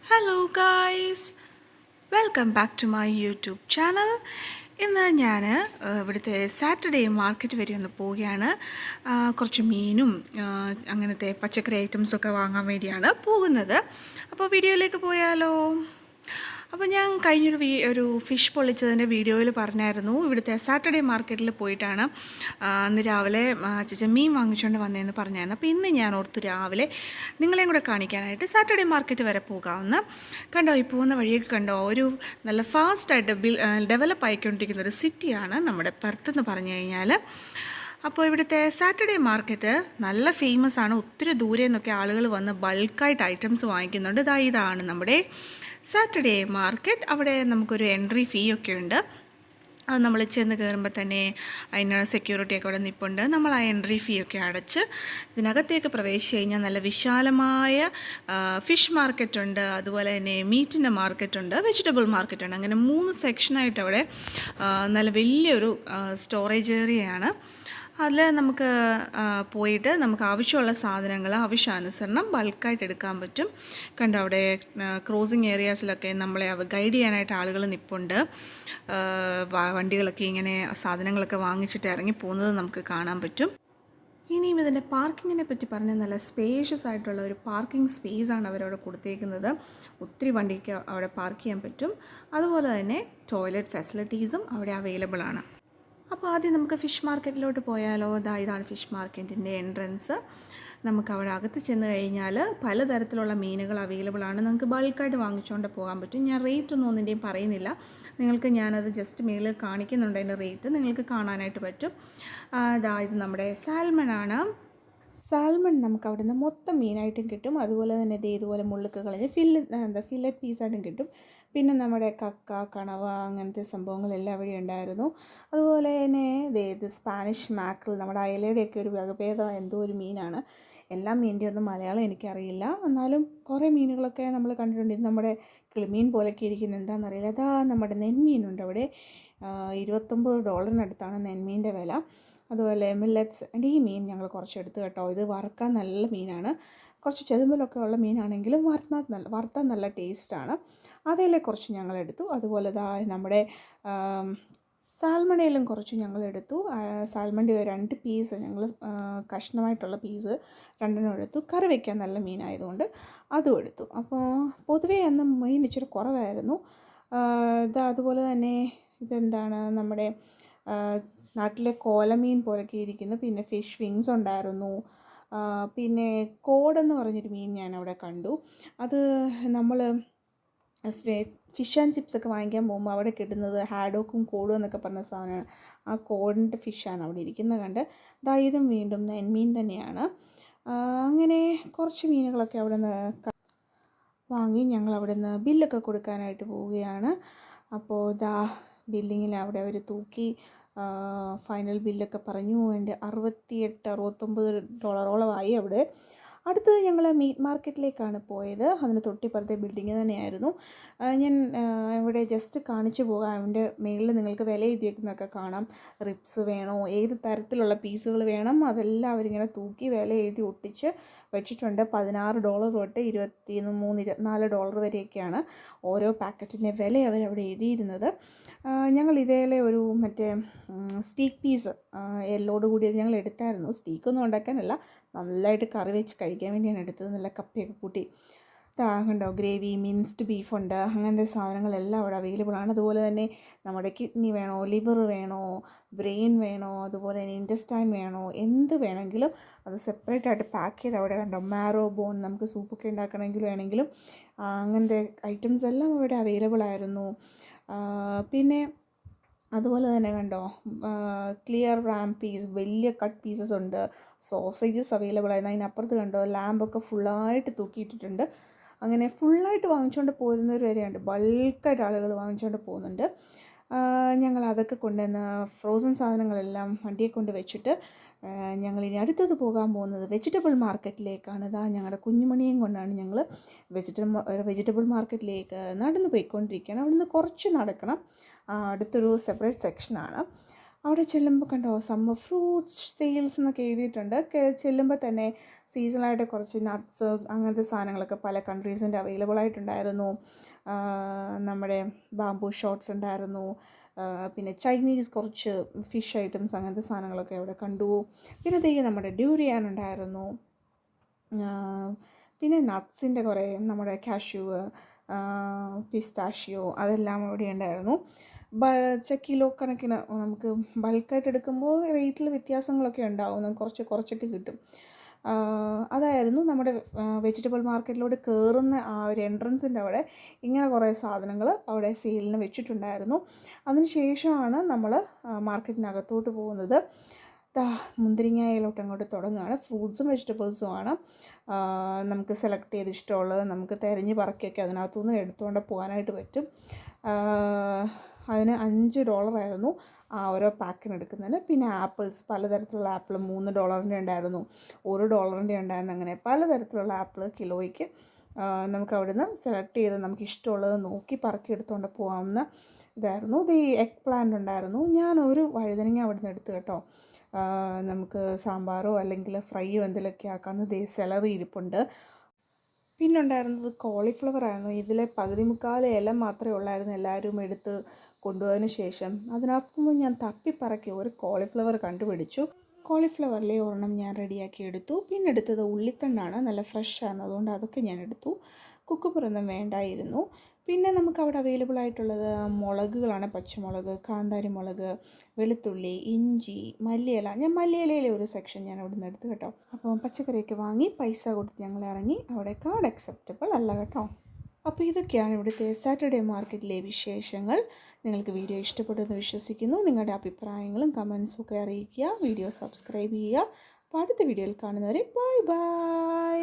Hello guys, welcome back to my YouTube channel. ഇന്ന് ഞാൻ ഇവിടുത്തെ സാറ്റർഡേ മാർക്കറ്റ് വരെ ഒന്ന് പോവുകയാണ്. കുറച്ച് മീനും അങ്ങനത്തെ പച്ചക്കറി ഐറ്റംസൊക്കെ വാങ്ങാൻ വേണ്ടിയാണ് പോകുന്നത്. അപ്പോൾ വീഡിയോയിലേക്ക് പോയാലോ? അപ്പോൾ ഞാൻ കഴിഞ്ഞൊരു ഒരു ഫിഷ് പൊള്ളിച്ചതിൻ്റെ വീഡിയോയിൽ പറഞ്ഞായിരുന്നു, ഇവിടുത്തെ സാറ്റർഡേ മാർക്കറ്റിൽ പോയിട്ടാണ് അന്ന് രാവിലെ ചേച്ചൻ മീൻ വാങ്ങിച്ചുകൊണ്ട് വന്നതെന്ന് പറഞ്ഞായിരുന്നു. അപ്പോൾ ഇന്ന് ഞാൻ ഓർത്തു രാവിലെ നിങ്ങളെയും കൂടെ കാണിക്കാനായിട്ട് സാറ്റർഡേ മാർക്കറ്റ് വരെ പോകാമെന്ന്. കണ്ടോ, ഈ പോകുന്ന വഴിയൊക്കെ കണ്ടോ, ഒരു നല്ല ഫാസ്റ്റായിട്ട് ഡെവലപ്പ് ആയിക്കൊണ്ടിരിക്കുന്ന ഒരു സിറ്റിയാണ് നമ്മുടെ പെർത്ത് എന്ന് പറഞ്ഞു കഴിഞ്ഞാൽ. അപ്പോൾ ഇവിടുത്തെ സാറ്റർഡേ മാർക്കറ്റ് നല്ല ഫേമസ് ആണ്. ഒത്തിരി ദൂരെ നിന്നൊക്കെ ആളുകൾ വന്ന് ബൾക്കായിട്ട് ഐറ്റംസ് വാങ്ങിക്കുന്നുണ്ട്. ഇതാണ് നമ്മുടെ സാറ്റർഡേ മാർക്കറ്റ്. അവിടെ നമുക്കൊരു എൻട്രി ഫീ ഒക്കെ ഉണ്ട്. അത് നമ്മൾ ചെന്ന് കയറുമ്പോൾ തന്നെ അതിന് സെക്യൂരിറ്റിയൊക്കെ അവിടെ നിൽപ്പുണ്ട്. നമ്മൾ ആ എൻട്രി ഫീ ഒക്കെ അടച്ച് ഇതിനകത്തേക്ക് പ്രവേശിച്ച് കഴിഞ്ഞാൽ നല്ല വിശാലമായ ഫിഷ് മാർക്കറ്റുണ്ട്, അതുപോലെ തന്നെ മീറ്റിൻ്റെ മാർക്കറ്റുണ്ട്, വെജിറ്റബിൾ മാർക്കറ്റുണ്ട്. അങ്ങനെ 3 സെക്ഷനായിട്ട് അവിടെ നല്ല വലിയൊരു സ്റ്റോറേജ് ഏരിയയാണ്. അതിൽ നമുക്ക് പോയിട്ട് നമുക്ക് ആവശ്യമുള്ള സാധനങ്ങൾ ആവശ്യാനുസരണം ബൾക്കായിട്ട് എടുക്കാൻ പറ്റും. കണ്ടോ, അവിടെ ക്രോസിങ് ഏരിയാസിലൊക്കെ നമ്മളെ ഗൈഡ് ചെയ്യാനായിട്ട് ആളുകൾ നിൽപ്പുണ്ട്. വണ്ടികളൊക്കെ ഇങ്ങനെ സാധനങ്ങളൊക്കെ വാങ്ങിച്ചിട്ട് ഇറങ്ങി പോകുന്നത് നമുക്ക് കാണാൻ പറ്റും. ഇനിയും ഇതിൻ്റെ പാർക്കിങ്ങിനെ പറ്റി പറഞ്ഞാൽ നല്ല സ്പേഷ്യസ് ആയിട്ടുള്ള ഒരു പാർക്കിംഗ് സ്പേസാണ് അവരവിടെ കൊടുത്തേക്കുന്നത്. ഒത്തിരി വണ്ടിക്ക് അവിടെ പാർക്ക് ചെയ്യാൻ പറ്റും. അതുപോലെ തന്നെ ടോയ്ലറ്റ് ഫെസിലിറ്റീസും അവിടെ അവൈലബിൾ ആണ്. അപ്പോൾ ആദ്യം നമുക്ക് ഫിഷ് മാർക്കറ്റിലോട്ട് പോയാലോ? ഇതാണ് ഫിഷ് മാർക്കറ്റിൻ്റെ എൻട്രൻസ്. നമുക്ക് അവിടെ അകത്ത് ചെന്ന് കഴിഞ്ഞാൽ പലതരത്തിലുള്ള മീനുകൾ അവൈലബിൾ ആണ്. നിങ്ങൾക്ക് ബൾക്കായിട്ട് വാങ്ങിച്ചുകൊണ്ട് പോകാൻ പറ്റും. ഞാൻ റേറ്റ് ഒന്നും ഒന്നിൻ്റെയും പറയുന്നില്ല, നിങ്ങൾക്ക് ഞാനത് ജസ്റ്റ് മേളിൽ കാണിക്കുന്നുണ്ട്. അതിൻ്റെ റേറ്റ് നിങ്ങൾക്ക് കാണാനായിട്ട് പറ്റും. ഇത് നമ്മുടെ സാൽമൺ ആണ്. സാൽമൺ നമുക്ക് അവിടെ നിന്ന് മൊത്തം മീനായിട്ടും കിട്ടും. അതുപോലെ തന്നെ ഇതുപോലെ മുള്ളുക്ക് കളഞ്ഞ് ഫില്ലറ്റ് പീസായിട്ടും കിട്ടും. പിന്നെ നമ്മുടെ കക്ക, കണവ, അങ്ങനത്തെ സംഭവങ്ങളെല്ലാം അവിടെ ഉണ്ടായിരുന്നു. അതുപോലെ തന്നെ ഇത് സ്പാനിഷ് മാക്രൽ, നമ്മുടെ അയലയുടെയൊക്കെ ഒരു വകഭേദം എന്തോ ഒരു മീനാണ്. എല്ലാ മീനിൻ്റെ ഒന്നും മലയാളം എനിക്കറിയില്ല, എന്നാലും കുറേ മീനുകളൊക്കെ നമ്മൾ കണ്ടിട്ടുണ്ട്. ഇത് നമ്മുടെ കിളിമീൻ പോലെയൊക്കെ ഇരിക്കുന്നത് എന്താണെന്നറിയില്ല. നമ്മുടെ നെന്മീനുണ്ട് അവിടെ. $29 നെന്മീൻ്റെ വില. അതുപോലെ മില്ലറ്റ്സ്. ഈ മീൻ ഞങ്ങൾ കുറച്ചെടുത്ത് കേട്ടോ. ഇത് വറുക്കാൻ നല്ല മീനാണ്. കുറച്ച് ചെതുമ്പലൊക്കെ ഉള്ള മീനാണെങ്കിലും വറുത്താൽ നല്ല ടേസ്റ്റാണ്. അതിലെ കുറച്ച് ഞങ്ങളെടുത്തു. അതുപോലെ നമ്മുടെ സാൽമണയിലും കുറച്ച് ഞങ്ങളെടുത്തു. സാൽമണിൻ്റെ 2 പീസ് ഞങ്ങൾ കഷ്ണമായിട്ടുള്ള പീസ് 2 എടുത്തു. കറി വയ്ക്കാൻ നല്ല മീനായതുകൊണ്ട് അതും എടുത്തു. അപ്പോൾ പൊതുവേ അന്ന് മീൻ ഇച്ചിരി കുറവായിരുന്നു. അതുപോലെ തന്നെ ഇതെന്താണ്, നമ്മുടെ നാട്ടിലെ കോലമീൻ പോലൊക്കെ ഇരിക്കുന്നു. പിന്നെ ഫിഷ് വിങ്സ് ഉണ്ടായിരുന്നു. പിന്നെ കോടെന്ന് പറഞ്ഞൊരു മീൻ ഞാൻ അവിടെ കണ്ടു. അത് നമ്മൾ ഫിഷ് ആൻഡ് ചിപ്സൊക്കെ വാങ്ങിക്കാൻ പോകുമ്പോൾ അവിടെ കിട്ടുന്നത് ഹാഡോക്കും കോടും എന്നൊക്കെ പറഞ്ഞ സാധനമാണ്. ആ കോഡിൻ്റെ ഫിഷാണ് അവിടെ ഇരിക്കുന്നത് കണ്ട്. ഇതും വീണ്ടും നെന്മീൻ തന്നെയാണ്. അങ്ങനെ കുറച്ച് മീനുകളൊക്കെ അവിടെ നിന്ന് വാങ്ങി ഞങ്ങൾ അവിടെ നിന്ന് ബില്ലൊക്കെ കൊടുക്കാനായിട്ട് പോവുകയാണ്. അപ്പോൾ ബില്ലിങ്ങിൽ അവിടെ അവർ തൂക്കി ഫൈനൽ ബില്ലൊക്കെ പറഞ്ഞു. എൻ്റെ $68-69 ആയി അവിടെ. അടുത്തത് ഞങ്ങൾ മീറ്റ് മാർക്കറ്റിലേക്കാണ് പോയത്. അതിന് തൊട്ടിപ്പുറത്തെ ബിൽഡിങ് തന്നെയായിരുന്നു. ഞാൻ ഇവിടെ ജസ്റ്റ് കാണിച്ചു പോകാം. അതിൻ്റെ മേളിൽ നിങ്ങൾക്ക് വില എഴുതിയേക്കുന്നതൊക്കെ കാണാം. റിബ്സ് വേണോ, ഏത് തരത്തിലുള്ള പീസുകൾ വേണം, അതെല്ലാം അവരിങ്ങനെ തൂക്കി വില എഴുതി ഒട്ടിച്ച് വെച്ചിട്ടുണ്ട്. $16 തൊട്ട് $23-24 വരെയൊക്കെയാണ് ഓരോ പാക്കറ്റിൻ്റെ വില അവരവിടെ എഴുതിയിരുന്നത്. ഞങ്ങൾ ഇതേലെ ഒരു സ്റ്റീക്ക് പീസ് എല്ലോട് കൂടിയത് ഞങ്ങൾ എടുത്തായിരുന്നു. സ്റ്റീക്കൊന്നും ഉണ്ടാക്കാനല്ല, നല്ലതായിട്ട് കറി വെച്ച് കഴിക്കാൻ വേണ്ടിയാണ് എടുത്തത്. നല്ല കപ്പയൊക്കെ കൂട്ടി. കണ്ടോ, ഗ്രേവി, മിൻസ്ഡ് ബീഫുണ്ട്, അങ്ങനത്തെ സാധനങ്ങളെല്ലാം അവിടെ അവൈലബിൾ ആണ്. അതുപോലെ തന്നെ നമ്മുടെ കിഡ്നി വേണോ, ലിവർ വേണോ, ബ്രെയിൻ വേണോ, അതുപോലെ തന്നെ ഇൻറ്റസ്റ്റൈൻ വേണോ, എന്ത് വേണമെങ്കിലും അത് സെപ്പറേറ്റ് ആയിട്ട് പാക്ക് ചെയ്ത് അവിടെ കണ്ടോ. മാരോ ബോൺ, നമുക്ക് സൂപ്പൊക്കെ ഉണ്ടാക്കണമെങ്കിൽ വേണമെങ്കിലും അങ്ങനത്തെ ഐറ്റംസ് എല്ലാം അവിടെ അവൈലബിൾ ആയിരുന്നു. പിന്നെ അതുപോലെ തന്നെ കണ്ടോ, ക്ലിയർ റാം പീസ്, വലിയ കട്ട് പീസസ് ഉണ്ട്. സോസേജസ് അവൈലബിൾ ആയിരുന്നു. അതിനപ്പുറത്ത് കണ്ടോ, ലാമ്പൊക്കെ ഫുള്ളായിട്ട് തൂക്കിയിട്ടിട്ടുണ്ട്. അങ്ങനെ ഫുള്ളായിട്ട് വാങ്ങിച്ചുകൊണ്ട് പോരുന്നവർ വരെയുണ്ട്. ബൾക്കായിട്ട് ആളുകൾ വാങ്ങിച്ചുകൊണ്ട് പോകുന്നുണ്ട്. ഞങ്ങൾ അതൊക്കെ കൊണ്ടുവന്ന് ഫ്രോസൺ സാധനങ്ങളെല്ലാം വണ്ടിയെ കൊണ്ട് വെച്ചിട്ട് ഞങ്ങളിനി അടുത്തത് പോകാൻ പോകുന്നത് വെജിറ്റബിൾ മാർക്കറ്റിലേക്കാണ്. ഞങ്ങളുടെ കുഞ്ഞുമണിയും കൊണ്ടാണ് ഞങ്ങൾ വെജിറ്റബിൾ മാർക്കറ്റിലേക്ക് നടന്ന് പോയിക്കൊണ്ടിരിക്കുകയാണ്. അവിടുന്ന് കുറച്ച് നടക്കണം. അടുത്തൊരു സെപ്പറേറ്റ് സെക്ഷനാണ്. അവിടെ ചെല്ലുമ്പോൾ കണ്ടോ, സമ്മർ ഫ്രൂട്ട്സ് സെയിൽസ് എന്നൊക്കെ എഴുതിയിട്ടുണ്ട്. ചെല്ലുമ്പോൾ തന്നെ സീസണലായിട്ട് കുറച്ച് നട്ട്സ് അങ്ങനത്തെ സാധനങ്ങളൊക്കെ പല കൺട്രീസിൻ്റെ അവൈലബിൾ ആയിട്ടുണ്ടായിരുന്നു. നമ്മുടെ ബാംബൂ ഷോട്ട്സ് ഉണ്ടായിരുന്നു. പിന്നെ ചൈനീസ് കുറച്ച് ഫിഷ് ഐറ്റംസ് അങ്ങനത്തെ സാധനങ്ങളൊക്കെ അവിടെ കണ്ടു. പിന്നെ ദേ നമ്മുടെ ഡ്യൂറിയാൻ ഉണ്ടായിരുന്നു. പിന്നെ നട്ട്സിൻ്റെ കുറേ നമ്മുടെ കാഷ്യൂ, പിസ്താഷ്യോ അതെല്ലാം അവിടെ ഉണ്ടായിരുന്നു. കിലോ കണക്കിന് നമുക്ക് ബൾക്കായിട്ട് എടുക്കുമ്പോൾ റേറ്റിൽ വ്യത്യാസങ്ങളൊക്കെ ഉണ്ടാവും. നമുക്ക് കുറച്ചൊക്കെ കിട്ടും. അതായിരുന്നു നമ്മുടെ വെജിറ്റബിൾ മാർക്കറ്റിലോട്ട് കയറുന്ന ആ ഒരു എൻട്രൻസിൻ്റെ അവിടെ ഇങ്ങനെ കുറേ സാധനങ്ങൾ അവിടെ സെയിലിന് വെച്ചിട്ടുണ്ടായിരുന്നു. അതിന് ശേഷമാണ് നമ്മൾ മാർക്കറ്റിനകത്തോട്ട് പോകുന്നത്. മുന്തിരിങ്ങയിലോട്ട് അങ്ങോട്ട് തുടങ്ങുകയാണ്. ഫ്രൂട്ട്സും വെജിറ്റബിൾസുമാണ്. നമുക്ക് സെലക്ട് ചെയ്ത് ഇഷ്ടമുള്ളത് നമുക്ക് തിരഞ്ഞ് പറക്കിയൊക്കെ അതിനകത്തുനിന്ന് എടുത്തുകൊണ്ട് പോകാനായിട്ട് പറ്റും. അതിന് $5 ആ ഓരോ പാക്കിന് എടുക്കുന്നതിന്. പിന്നെ ആപ്പിൾസ്, പലതരത്തിലുള്ള ആപ്പിൾ $3 ഉണ്ടായിരുന്നു, $1 ഉണ്ടായിരുന്നു. അങ്ങനെ പലതരത്തിലുള്ള ആപ്പിൾ കിലോയ്ക്ക് നമുക്ക് അവിടുന്ന് സെലക്ട് ചെയ്ത് നമുക്ക് ഇഷ്ടമുള്ളത് നോക്കി പറക്കി എടുത്തുകൊണ്ട് പോകാവുന്ന ഇതായിരുന്നു. ഇത് ഈ എഗ് പ്ലാന്റ് ഉണ്ടായിരുന്നു. ഞാനൊരു വഴുതനങ്ങ അവിടുന്ന് എടുത്തു കേട്ടോ. നമുക്ക് സാമ്പാറോ അല്ലെങ്കിൽ ഫ്രൈയോ എന്തെങ്കിലുമൊക്കെ ആക്കാവുന്ന സെലറി ഇരിപ്പുണ്ട്. പിന്നെ ഉണ്ടായിരുന്നത് കോളിഫ്ലവർ ആയിരുന്നു. ഇതിലെ പകുതി മുക്കാൽ ഇല മാത്രമേ ഉള്ളായിരുന്നു. എല്ലാവരും എടുത്ത് കൊണ്ടുപോയതിന് ശേഷം അതിനകത്തുനിന്ന് ഞാൻ തപ്പിപ്പറക്കി ഒരു കോളിഫ്ലവർ കണ്ടുപിടിച്ചു. കോളിഫ്ലവറിലെ ഒരെണ്ണം ഞാൻ റെഡിയാക്കി എടുത്തു. പിന്നെ എടുത്തത് ഉള്ളിത്തണ്ടാണ്, നല്ല ഫ്രഷ് ആണ്, അതുകൊണ്ട് അതൊക്കെ ഞാൻ എടുത്തു. കുക്കുമ്പറൊന്നും വേണ്ടായിരുന്നു. പിന്നെ നമുക്ക് അവിടെ അവൈലബിൾ ആയിട്ടുള്ളത് മുളകുകളാണ്. പച്ചമുളക്, കാന്താരി മുളക്, വെളുത്തുള്ളി, ഇഞ്ചി, മല്ലിയില. ഞാൻ മല്ലിയിലയിലെ ഒരു സെക്ഷൻ ഞാൻ അവിടെ നിന്ന് എടുത്തു കേട്ടോ. അപ്പോൾ പച്ചക്കറിയൊക്കെ വാങ്ങി പൈസ കൊടുത്ത് ഞങ്ങൾ ഇറങ്ങി. അവിടെ കാർഡ് അക്സെപ്റ്റബിൾ അല്ല കേട്ടോ. അപ്പോൾ ഇതൊക്കെയാണ് ഇവിടുത്തെ സാറ്റർഡേ മാർക്കറ്റിലെ വിശേഷങ്ങൾ. നിങ്ങൾക്ക് വീഡിയോ ഇഷ്ടപ്പെടുമെന്ന് വിശ്വസിക്കുന്നു. നിങ്ങളുടെ അഭിപ്രായങ്ങളും കമൻസും ഒക്കെ അറിയിക്കുക. വീഡിയോ സബ്സ്ക്രൈബ് ചെയ്യുക. അപ്പോൾ അടുത്ത വീഡിയോയിൽ കാണുന്നവരെ ബൈ ബൈ.